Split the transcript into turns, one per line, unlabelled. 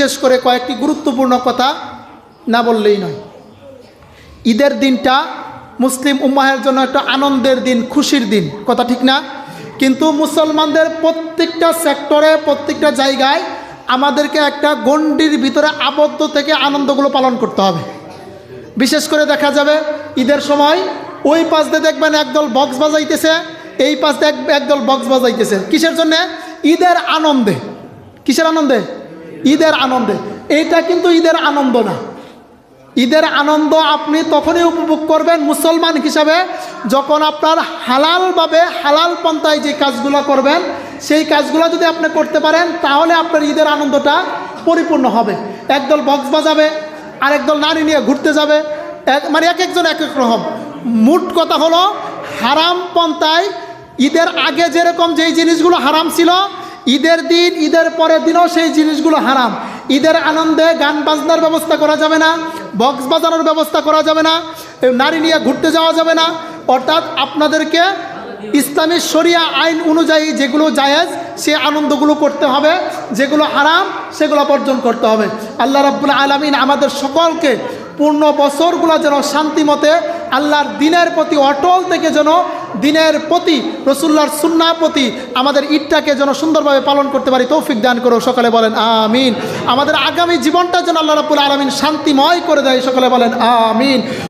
বিশেষ করে কয়েকটি গুরুত্বপূর্ণ কথা না বললেই নয়। ঈদের দিনটা মুসলিম উম্মাহের জন্য একটা আনন্দের দিন, খুশির দিন, কথা ঠিক না? কিন্তু মুসলমানদের প্রত্যেকটা সেক্টরে, প্রত্যেকটা জায়গায় আমাদেরকে একটা গণ্ডির ভিতরে আবদ্ধ থেকে আনন্দগুলো পালন করতে হবে। বিশেষ করে দেখা যাবে ঈদের সময় ওই পাশ দিয়ে দেখবেন একদল বক্স বাজাইতেছে, এই পাশ দিয়ে একদল বক্স বাজাইতেছে। কিসের জন্যে? ঈদের আনন্দে। কিসের আনন্দে? ঈদের আনন্দে। এইটা কিন্তু ঈদের আনন্দ না। ঈদের আনন্দ আপনি তখনই উপভোগ করবেন মুসলমান হিসাবে যখন আপনার হালালভাবে, হালাল পন্থায় যে কাজগুলো করবেন সেই কাজগুলো যদি আপনি করতে পারেন, তাহলে আপনার ঈদের আনন্দটা পরিপূর্ণ হবে। একদল বক্স বাজাবে, আর একদল নারী নিয়ে ঘুরতে যাবে, মানে এক একজন এক এক রকম। মোট কথা হলো, হারাম পন্থায় ঈদের আগে যেরকম যেই জিনিসগুলো হারাম ছিল, ঈদের দিন, ঈদের পরের দিনও সেই জিনিসগুলো হারাম। ঈদের আনন্দে গান বাজনার ব্যবস্থা করা যাবে না, বক্স বাজানোর ব্যবস্থা করা যাবে না, নারী নিয়ে ঘুরতে যাওয়া যাবে না। অর্থাৎ আপনাদেরকে ইসলামী শরিয়া আইন অনুযায়ী যেগুলো জায়েজ সে আনন্দগুলো করতে হবে, যেগুলো হারাম সেগুলো বর্জন করতে হবে। আল্লাহ রাব্বুল আলামিন আমাদের সকলকে পূর্ণ বছরগুলো যেন শান্তিমতে আল্লাহর দিনের প্রতি অটল থেকে যেন দিনের প্রতি, রসুল্লাহর সুন্নাহর প্রতি আমাদের ঈদটাকে যেন সুন্দরভাবে পালন করতে পারি তৌফিক দান করো। সকলে বলেন আমিন। আমাদের আগামী জীবনটা যেন আল্লাহ রাব্বুল আলামিন শান্তিময় করে দেয়। সকলে বলেন আমিন।